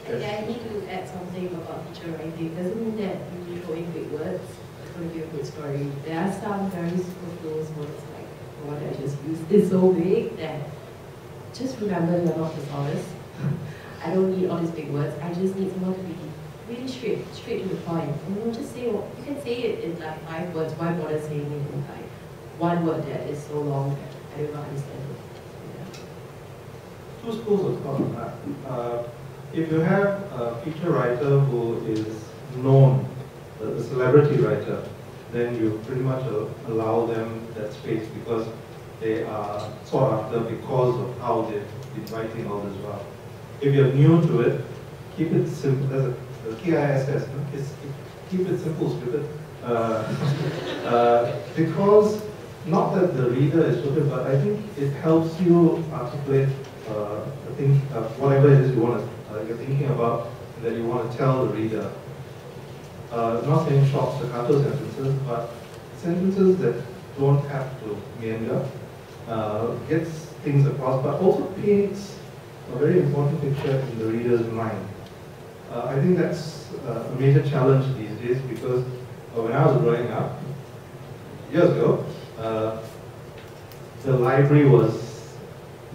Yeah, I need to add something about feature writing. It doesn't mean that you need only big words. It's going to be a good story. There are some very superfluous words like the one that I just used. It's so big that just remember you're not thesaurus. I don't need all these big words. I just need someone to be really straight to the point. And just say, well, you can say it in like 5 words. Why bother saying it in like 1 word that is so long that I don't understand it. Two schools of thought on that. If you have a feature writer who is known, a celebrity writer, then you pretty much allow them that space because they are sought after because of how they've been writing all this while. If you're new to it, keep it simple. There's a KISS, keep it simple, stupid. Because not that the reader is stupid, but I think it helps you articulate whatever it is you want to, you're thinking about that you want to tell the reader. Not saying short staccato sentences, but sentences that don't have to meander, gets things across, but also paints a very important picture in the reader's mind. I think that's a major challenge these days because when I was growing up, years ago, the library was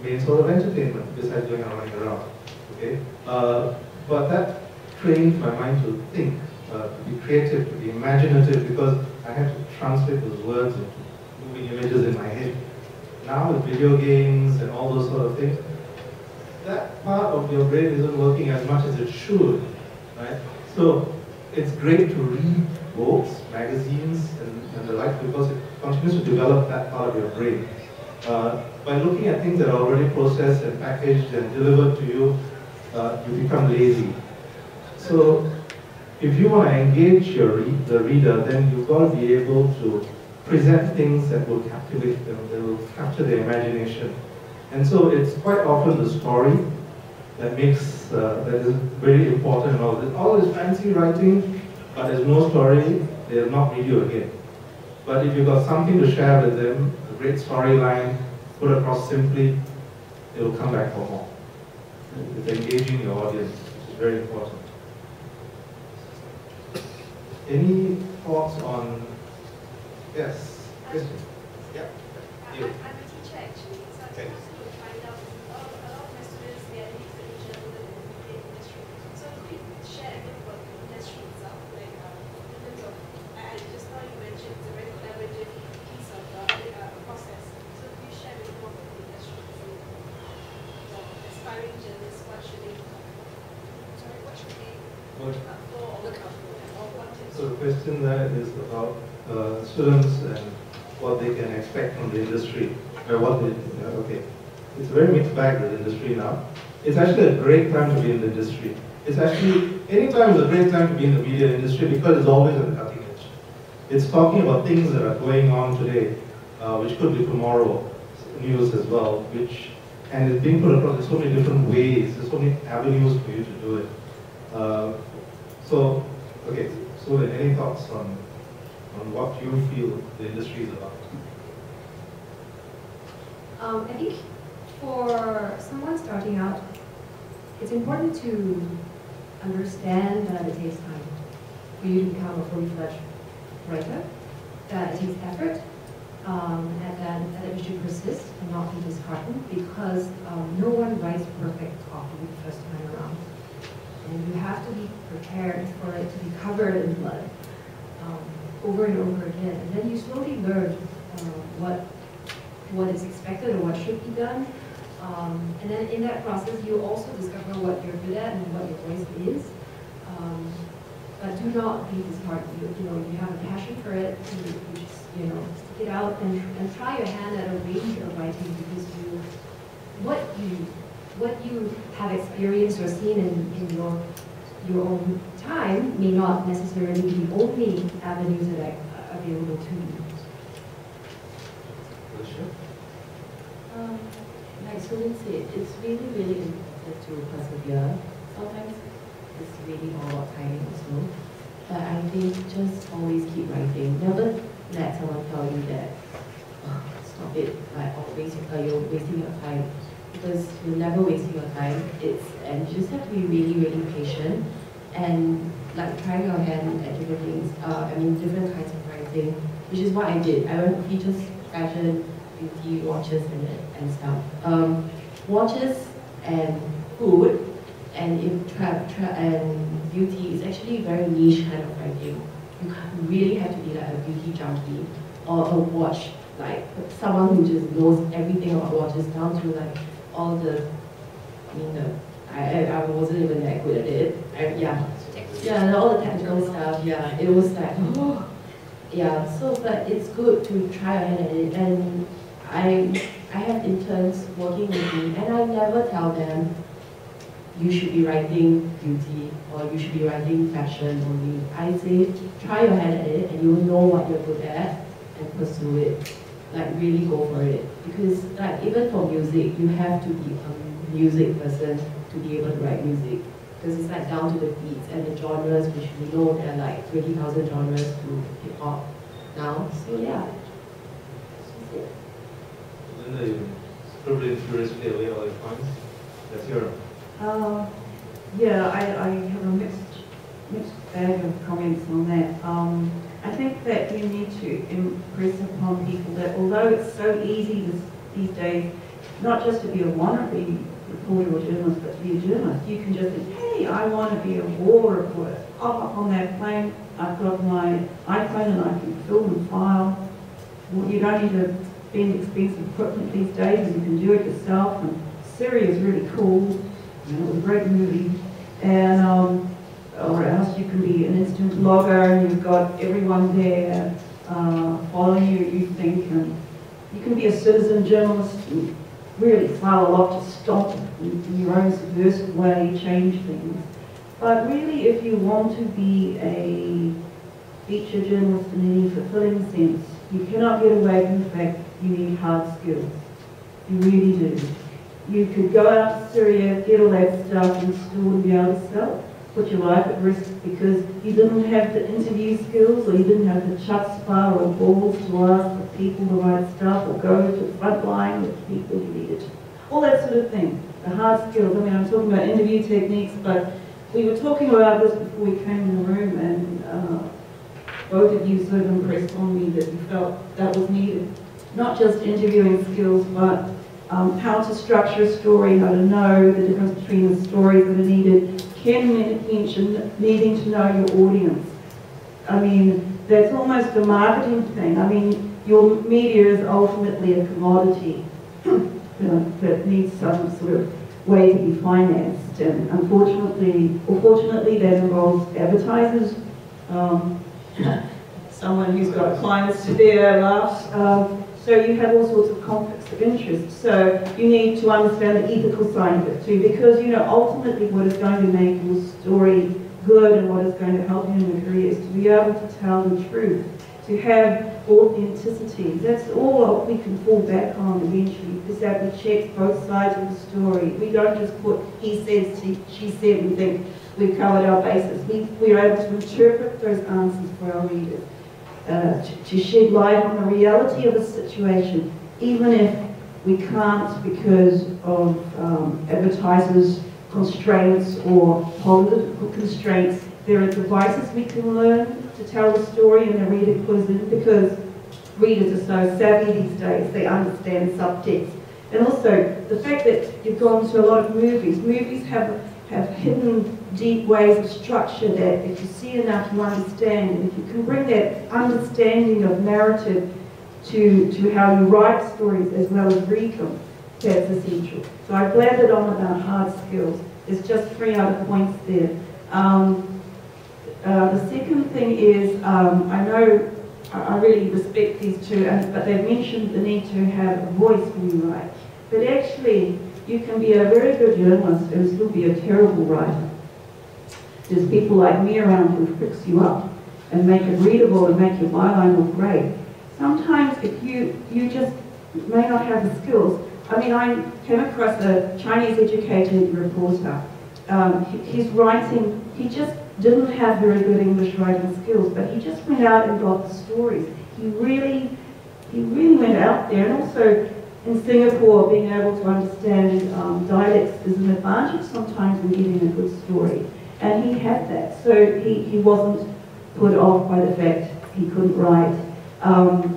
main sort of entertainment besides going and running around. Okay, but that trained my mind to think, to be creative, to be imaginative, because I had to translate those words into moving images in my head. Now with video games and all those sort of things, that part of your brain isn't working as much as it should, right? So it's great to read books, magazines, and the like because it continues to develop that part of your brain. By looking at things that are already processed and packaged and delivered to you, you become lazy. So if you want to engage the reader, then you've got to be able to present things that will captivate them, that will capture their imagination. And so it's quite often the story that makes, that is very important in all this. All this fancy writing, but there's no story, they'll not read you again. But if you've got something to share with them, a great storyline, put across simply, it'll come back for more. It's engaging your audience, which is very important. Any thoughts on, yes, question? Yeah. You. I'm a teacher actually, so I just wanted to find out, a lot of my students, they are into the journal and the industry. So could you share a bit about the industry itself, like in terms of, just now you mentioned it's a very collaborative piece of process. So could you share a bit more about the industry? So aspiring journalists, what should they look out for? So the question there is about students and what they can expect from the industry. Okay, it's a very mixed bag with the industry now. It's actually a great time to be in the industry. It's actually, any time is a great time to be in the media industry because it's always at the cutting edge. It's talking about things that are going on today, which could be tomorrow news as well, and it's being put across in so many different ways, there's so many avenues for you to do it. So any thoughts on what you feel the industry is about? I think for someone starting out, it's important to understand that it takes time for you to become a fully fledged writer, that it takes effort, and that you should persist and not be disheartened because no one writes perfect copy the first time around. And you have to be prepared for it to be covered in blood over and over again. And then you slowly learn what is expected or what should be done. And then in that process, you also discover what you're good at and what your voice is. But do not be disheartened. You have a passion for it. You just, stick it out and try your hand at a range of writing because what you have experienced or seen in your own time may not necessarily be the only avenues that are available to you. Like Surin said, it's really, really important to persevere. Sometimes it's really all about timing also. But I think just always keep writing. Never let someone tell you that, stop it, like, you're wasting your time. because you're never wasting your time. And you just have to be really, really patient and like trying your hand at different things. Different kinds of writing, which is what I did. I went for features, fashion, beauty, watches, and stuff. Watches and food and and beauty is actually a very niche kind of writing. You really have to be like a beauty junkie or a watch, like someone who just knows everything about watches down to like all the, I wasn't even that good at it. Yeah, all the technical stuff, yeah. It was like, oh, yeah, so, but it's good to try your hand at it. And I have interns working with me, and I never tell them, you should be writing beauty, or you should be writing fashion only. I say, try your hand at it, and you will know what you're good at, and pursue it. Like, really go for it. Because, like, even for music, you have to be a music person to be able to write music. Because it's like down to the beats and the genres, which we know there are like 20,000 genres to hip hop now. So yeah, that's it. Linda, you scribbling furiously away all your points. That's your. Yeah, I have a mixed bag of comments on that. I think that you need to impress upon people that although it's so easy these days, not just to be a wannabe reporter or journalist, but to be a journalist, you can just think, hey, I want to be a war reporter. I'll hop on that plane, I've got my iPhone and I can film and file. Well, you don't need to spend expensive equipment these days, and you can do it yourself. And Siri is really cool. It was a great movie. And or else you can be an instant blogger and you've got everyone there following you think, and you can be a citizen journalist and really file a lot to stop in your own subversive way, change things. But really, if you want to be a feature journalist in any fulfilling sense, you cannot get away from the fact you need hard skills. You really do. You could go out to Syria, get all that stuff and still wouldn't be able to sell it. Put your life at risk because you didn't have the interview skills, or you didn't have the chutzpah or balls to ask the people the right stuff, or go to the front line with people you needed. All that sort of thing. The hard skills. I'm talking about interview techniques, but we were talking about this before we came in the room, and both of you sort of impressed on me that you felt that was needed. Not just interviewing skills, but how to structure a story, how to know the difference between the stories that are needed. Ken mentioned needing to know your audience. That's almost a marketing thing. Your media is ultimately a commodity that needs some sort of way to be financed. And unfortunately, or fortunately, that involves advertisers, someone who's got clients to their laughs. So you have all sorts of conflicts of interest. So you need to understand the ethical side of it too, because ultimately what is going to make your story good and what is going to help you in your career is to be able to tell the truth, to have authenticity. That's all we can fall back on eventually, because that we check both sides of the story. We don't just put he said, she said, and think we've covered our bases. We're able to interpret those answers for our readers. To shed light on the reality of a situation, even if we can't because of advertisers' constraints or political constraints. There are devices we can learn to tell the story and the reader clues in, because readers are so savvy these days, they understand subtext. And also, the fact that you've gone to a lot of movies. Movies have hidden deep ways of structure that if you see enough you understand, and if you can bring that understanding of narrative to how you write stories as well as read them, that's essential. So I blended on about hard skills. There's just 3 other points there. The second thing is, I know I really respect these two, but they've mentioned the need to have a voice when you write. But actually, you can be a very good journalist and still be a terrible writer. There's people like me around who fix you up and make it readable and make your byline look great. Sometimes if you just may not have the skills. I came across a Chinese educated reporter. His writing, he just didn't have very good English writing skills, but he just went out and got the stories. He really went out there, and also in Singapore, being able to understand dialects is an advantage sometimes in getting a good story. And he had that, so he wasn't put off by the fact he couldn't write.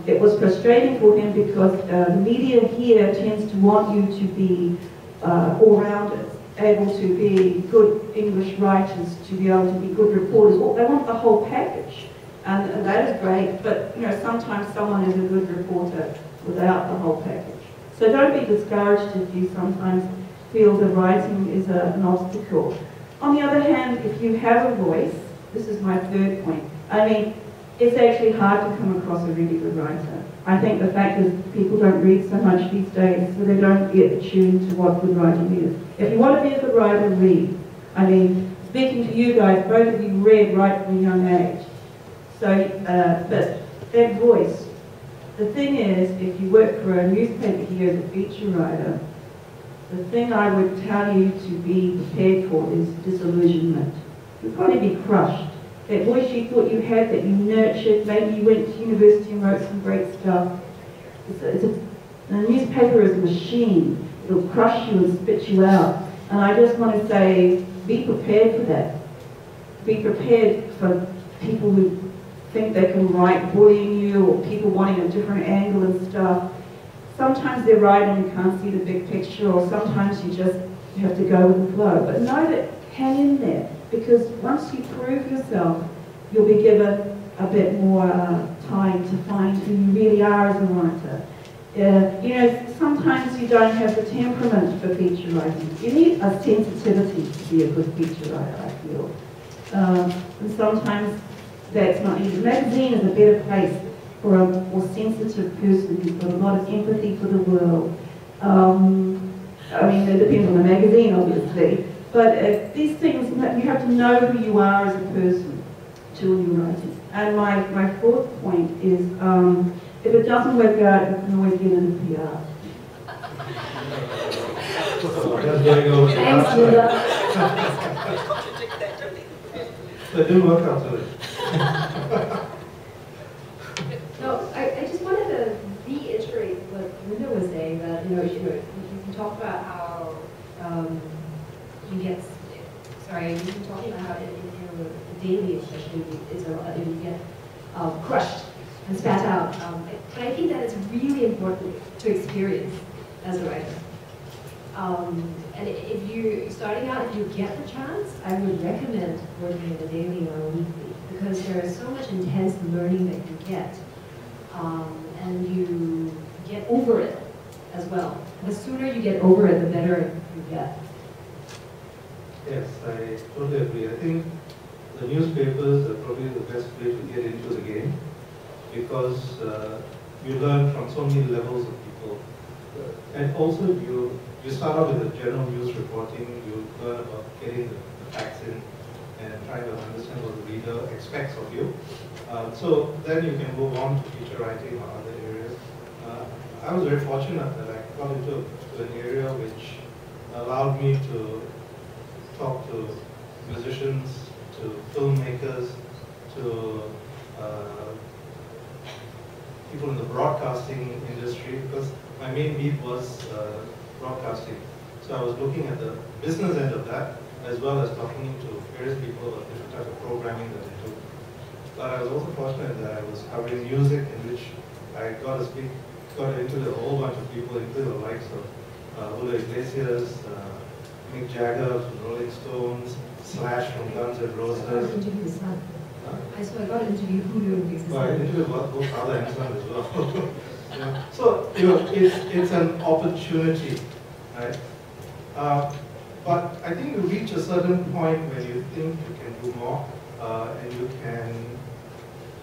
It was frustrating for him because the media here tends to want you to be all-rounders, able to be good English writers, to be able to be good reporters. Well, they want the whole package, and that is great, but sometimes someone is a good reporter without the whole package. So don't be discouraged if you sometimes feel that writing is an obstacle. On the other hand, if you have a voice, this is my third point, I mean, it's actually hard to come across a really good writer. I think the fact is people don't read so much these days, so they don't get attuned to what good writing is. If you want to be a good writer, read. I mean, speaking to you guys, both of you read right from a young age. So, but that voice, the thing is, if you work for a newspaper here as a feature writer, the thing I would tell you to be prepared for is disillusionment. You'll probably be crushed. That voice you thought you had, that you nurtured, maybe you went to university and wrote some great stuff. The newspaper is a machine. It'll crush you and spit you out. And I just want to say, be prepared for that. Be prepared for people who think they can write bullying you, or people wanting a different angle and stuff. Sometimes they're right and you can't see the big picture, or sometimes you have to go with the flow. But know that, hang in there, because once you prove yourself, you'll be given a bit more time to find who you really are as a writer. Sometimes you don't have the temperament for feature writing. You need a sensitivity to be a good feature writer, I feel. And sometimes that's not easy. Magazine is a better place for a more sensitive person who's got a lot of empathy for the world. I mean, it depends on the magazine, obviously. But these things, you have to know who you are as a person to when you're writing. And my fourth point is, if it doesn't work out, you can always get into PR. Thanks, Linda. It didn't work out today. No, I just wanted to reiterate what Linda was saying, that you talk about how you get, sorry, you were talking about how the daily especially is you get crushed and spat out. But I think that is really important to experience as a writer. And if you're starting out, if you get the chance, I would recommend working in a daily or a weekly, because there is so much intense learning that you get, and you get over it as well. The sooner you get over it, the better you get. Yes, I totally agree. I think the newspapers are probably the best way to get into the game, because you learn from so many levels of people. And also you start out with the general news reporting, you learn about getting the facts in and trying to understand what the reader expects of you. So then you can move on to feature writing or other areas. I was very fortunate that I got into an area which allowed me to talk to musicians, to filmmakers, to people in the broadcasting industry, because my main beat was broadcasting. So I was looking at the business end of that, as well as talking to various people about different types of programming that they do. But I was also fortunate that I was covering music, in which I got into a whole bunch of people, including the likes of Julio Iglesias, Mick Jagger from Rolling Stones, Slash from Guns N' Roses. I got to interview his son. I got to interview Julio Iglesias. Well, I interviewed both father and son as well. Yeah. So, it's an opportunity, right? But I think you reach a certain point where you think you can do more, and you can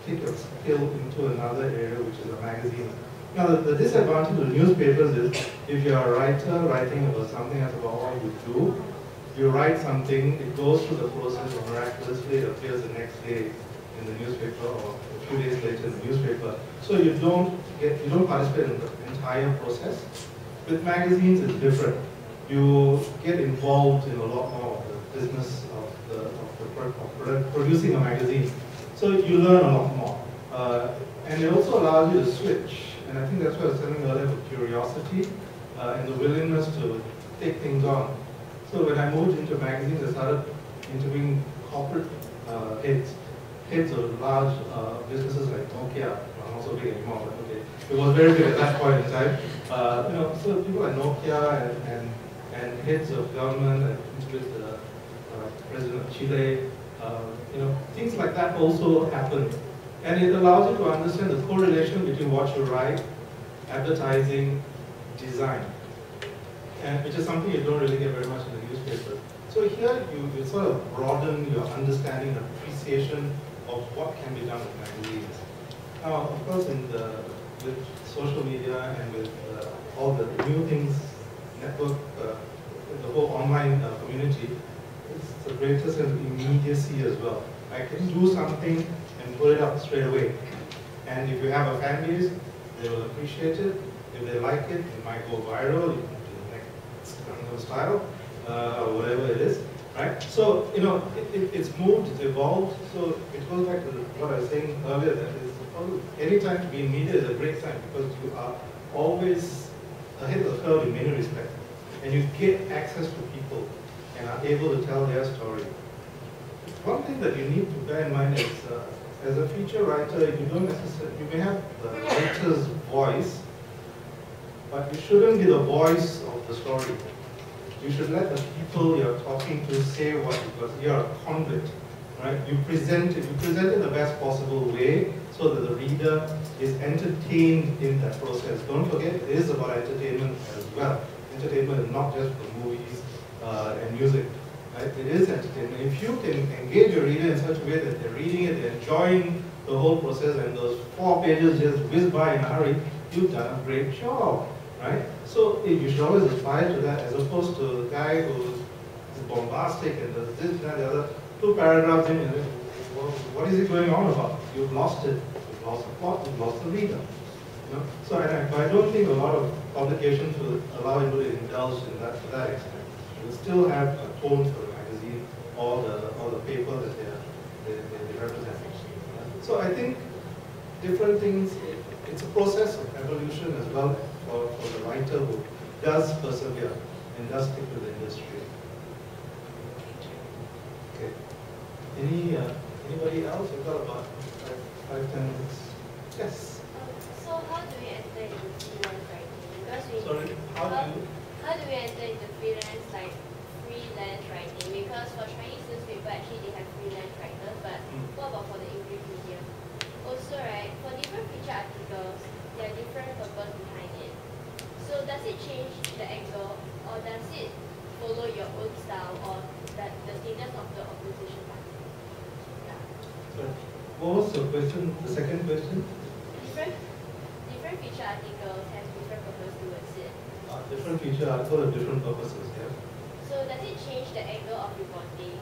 take your skill into another area, which is a magazine. Now, the disadvantage of newspapers is, if you're a writer writing about something that's about what you do, you write something, it goes through the process, and miraculously it appears the next day in the newspaper, or a few days later in the newspaper. So you don't participate in the entire process. With magazines, it's different. You get involved in a lot more of the business of producing a magazine. So you learn a lot more. And it also allows you to switch And I think that's what I was telling earlier about curiosity and the willingness to take things on. So when I moved into magazines, I started interviewing corporate heads of large businesses like Nokia. Well, not so big anymore, but okay. It was very big at that point in time. So people like Nokia and heads of government, and with the president of Chile, things like that also happen. And it allows you to understand the correlation between what you write, advertising, design, and which is something you don't really get very much in the newspaper. So here you sort of broaden your understanding and appreciation of what can be done with magazines. Now, of course, with social media and with all the new things, network, the whole online community, it's the greatest sense of immediacy as well. I can do something and put it up straight away. And if you have a fan base, they will appreciate it. If they like it, it might go viral. You can do the next Gangnam Style, or whatever it is, right? So, it's moved, it's evolved. So it goes back to what I was saying earlier, that any time to be in media is a great time because you are always ahead of the curve in many respects. And you get access to people and are able to tell their story. One thing that you need to bear in mind is, as a feature writer, you may have the writer's voice, but you shouldn't be the voice of the story. You should let the people you're talking to say what, because you're a conduit, right? You present it in the best possible way so that the reader is entertained in that process. Don't forget, it is about entertainment as well. Entertainment is not just for movies and music. Right? It is entertainment. If you can engage your reader in such a way that they're reading it, they're enjoying the whole process, and those 4 pages just whiz by in a hurry, you've done a great job, right? So you should always aspire to that, as opposed to the guy who's bombastic and does this and that, the other, 2 paragraphs in, and what is it going on about? You've lost it. You've lost the plot. You've lost the reader. So I don't think a lot of publications will allow you to indulge in that to that extent. You still have a tone for the magazine or the paper that they represent. So I think different things, it's a process of evolution as well for the writer who does persevere and does stick with the industry. Okay. Anybody else? We've got about 5-10 minutes. Yes. So how do we enter into freelance writing? Because How do we enter into freelance writing? Because for Chinese newspaper, actually they have freelance writers, but what about for the English medium? Also, right, for different feature articles, there are different purpose behind it. So does it change the angle, or does it follow your own style, or the status of the opposition party? Yeah. So, what was the question? The second question? Different feature articles have different purpose towards it. Different feature articles have different purposes, yeah. So does it change the angle of reporting?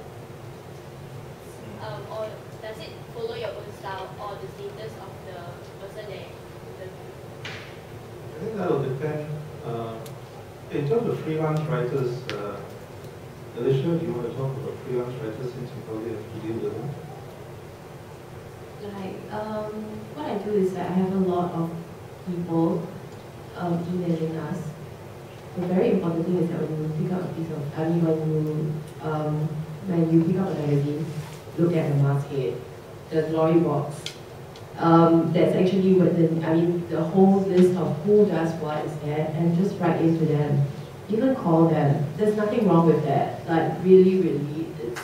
Or does it follow your own style or the status of the person that you interview? I think that will depend. In terms of freelance writers, Alicia, do you want to talk about freelance writers since you probably have to deal with them? What I do is that I have a lot of people emailing us. The very important thing is that when you pick up a piece of, when you pick up a magazine, look at the masthead, the glory box. That's actually what the whole list of who does what is there, and just write into them. Even call them. There's nothing wrong with that. Like really, it's,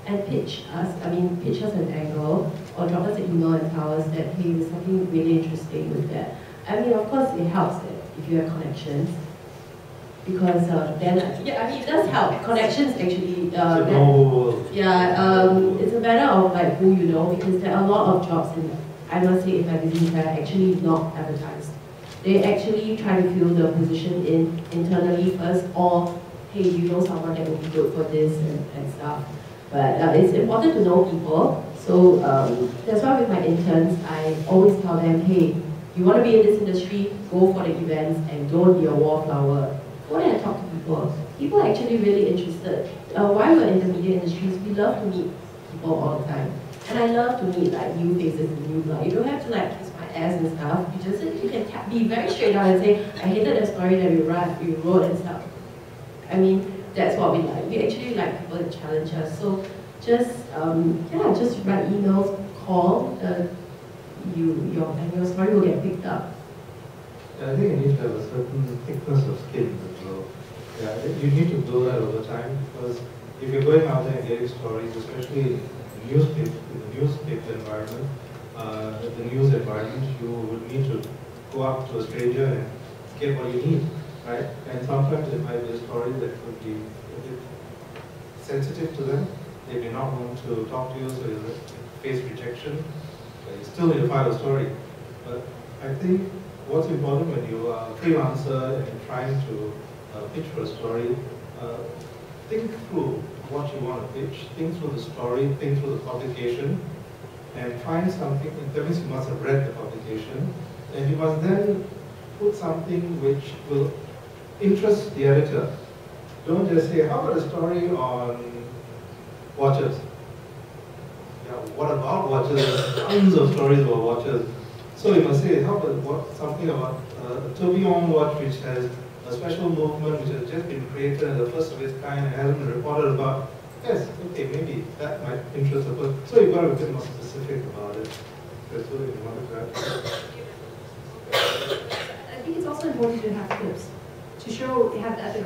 and pitch us an angle, or drop us an email and tell us that, hey, there's something really interesting with that. Of course it helps if you have connections. Because it does help. Connections actually. It's a matter of like who you know, because there are a lot of jobs in magazines that are actually not advertised. They actually try to fill the position internally first, or hey, you know someone that would be good for this and stuff. But it's important to know people. So that's why with my interns, I always tell them, hey, you want to be in this industry, go for the events and don't be a wallflower. Go there and talk to people. People are actually really interested. While we're in the media industries, we love to meet people all the time. And I love to meet like new faces and new blood. You don't have to like kiss my S and stuff. You can be very straight down and say, I hated the story that we wrote and stuff. I mean, that's what we like. We actually like people to challenge us. So just just write emails, call, and your story will get picked up. Yeah, I think you need to have a certain thickness of skin as well. Yeah, you need to build that over time, because if you're going out there and getting stories, especially in the newspaper environment, the news environment, you would need to go up to a stranger and get what you need, right? And sometimes it might be a story that could be a bit sensitive to them. They may not want to talk to you, so you face rejection. But you still need to file a story. But I think what's important when you are a freelancer and you're trying to pitch for a story, think through what you want to pitch, think through the story, think through the publication, and find something. That means you must have read the publication, and you must then put something which will interest the editor. Don't just say, how about a story on watches? Yeah, what about watches? There's tons of stories about watches. So you must say, how about something about a tourbillon watch which has a special movement which has just been created and the first of its kind and hasn't been reported about. Yes, okay, maybe that might interest the person. So you've got to be a bit more specific about it. That's what you wanted to add. I think it's also important to have clips to show,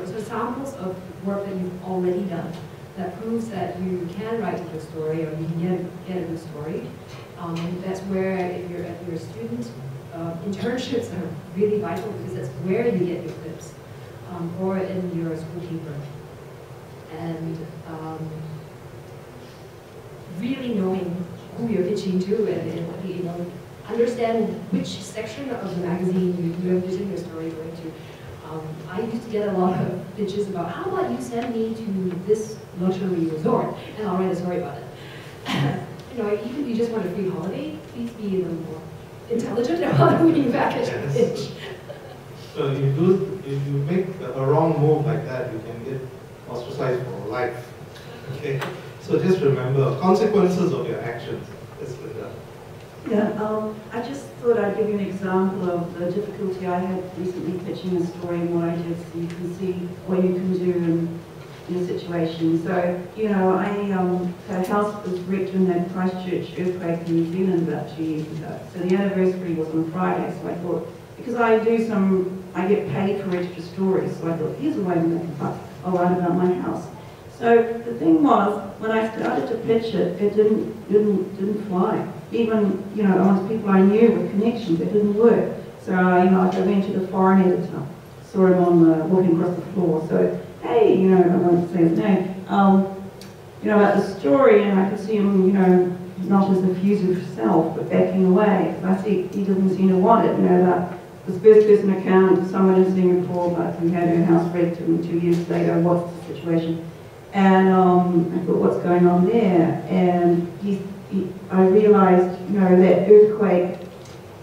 so samples of work that you've already done that proves that you can write a good story or you can get a good story. That's where, if you're at your student, internships are really vital because that's where you get your clips, or in your school paper. And really knowing who you're pitching to and understand which section of the magazine you're using your story going to. I used to get a lot of pitches about, how about you send me to this luxury resort and I'll write a story about it. Even if you just want a free holiday, please be a little more intelligent about when you package a pitch. So if you make a wrong move like that, you can get ostracized for life. Okay? So just remember, consequences of your actions. That's what that. Yeah, I just thought I'd give you an example of the difficulty I had recently pitching a story and what I did, so you can see what you can do in a situation. So, I had a house that was wrecked in that Christchurch earthquake in New Zealand about 2 years ago. So the anniversary was on Friday, so I thought, because I get paid for extra stories, so I thought, here's a way to make a buck. I'll write about my house. So the thing was, when I started to pitch it, it didn't fly. Even, amongst people I knew with connections, it didn't work. So, I went to the foreign editor, saw him walking across the floor. So, hey, I won't say his name, about the story, and I could see him, not as effusive self, but backing away. So I see he doesn't seem to want it, that this first-person account, someone in Singapore, but who had her house wrecked, and 2 years later, what's the situation? And I thought, what's going on there? And I realized, that earthquake,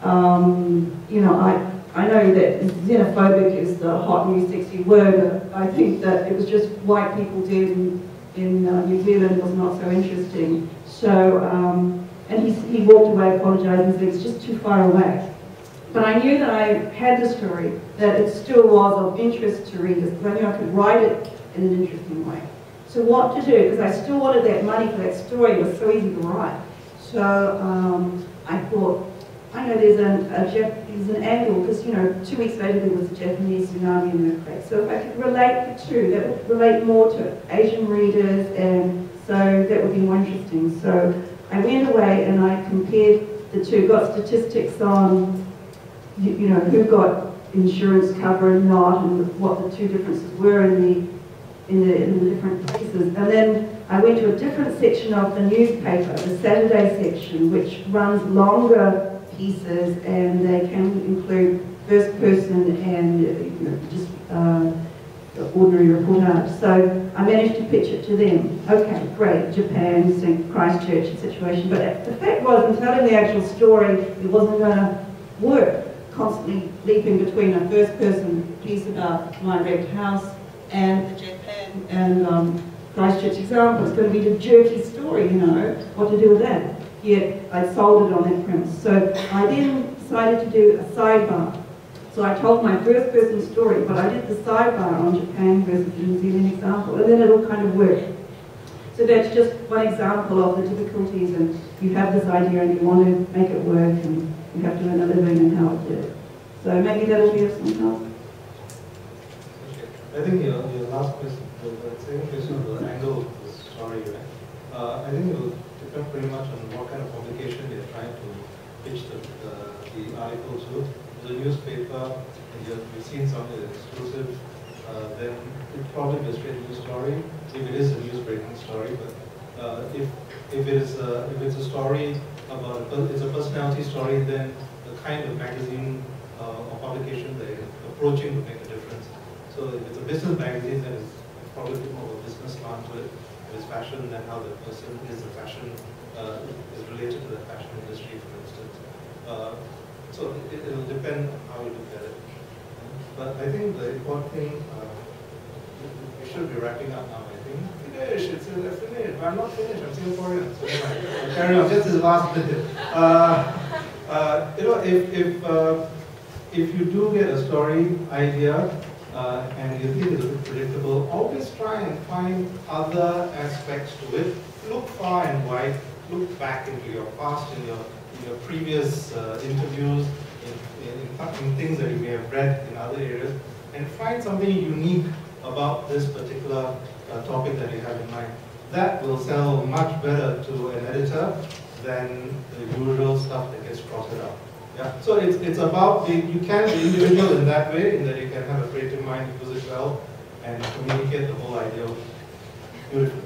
I know that xenophobic is the hot new sexy word, but I think that it was just white people dead in New Zealand was not so interesting. So, and he walked away apologizing and said it's just too far away. But I knew that I had the story, that it still was of interest to readers, because I knew I could write it in an interesting way. So what to do, because I still wanted that money for that story, it was so easy to write. So I thought, I know there's an angle, because 2 weeks later there was a Japanese tsunami and earthquake. So if I could relate the two, that would relate more to Asian readers, and so that would be more interesting. So I went away and I compared the two, got statistics on who got insurance cover and not, and what the two differences were in the different places. And then I went to a different section of the newspaper, the Saturday section, which runs longer pieces, and they can include first person and just ordinary reportage. So I managed to pitch it to them. Okay, great, Japan, St. Christchurch situation. But the fact was, in telling the actual story, it wasn't going to work. Constantly leaping between a first person piece about my wrecked house and the Japan and Christchurch example. It's going to be the jerky story, what to do with that. yet I sold it on that premise. So I then decided to do a sidebar. So I told my first person story, but I did the sidebar on Japan versus the New Zealand example, and then it all kind of worked. So that's just one example of the difficulties, and you have this idea and you want to make it work, and you have to earn a living and how it did. So maybe that'll be of some help. I think your last question, the second question of the angle of the story, right? I think it will depend pretty much on what kind of publication you're trying to pitch the article to. The newspaper, and you've seen something that's exclusive, then it probably be a straight news story, if it is a news breaking story. But if it's a story about it's a personality story, then the kind of magazine or publication that you're approaching would make a difference. So if it's a business magazine, then it's probably a bit more of a business slant to it. If it's fashion, then how the person is the fashion is related to the fashion industry, for instance. So it'll depend on how you look at it. But I think the important thing, we should be wrapping up now, I think. Finish, it's finished. But I'm not finished, I'm Singaporean. So anyway, carry on, just this last bit. You know, if you do get a story idea, and you think it's a bit predictable, always try and find other aspects to it. Look far and wide, look back into your past, in your previous interviews, in things that you may have read in other areas, and find something unique about this particular topic that you have in mind. That will sell much better to an editor than the usual stuff that gets crossed out. Yeah. So it's about you can be individual in that way, in that you can have a creative mind, use it well, and communicate the whole idea beautifully.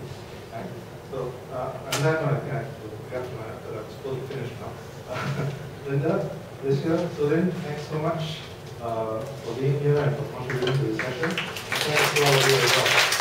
Right? So on that note, I think I got to my after I'm supposed to finish now. Linda, Alicia, so then thanks so much for being here and for contributing to the session. Thanks to all of you as well.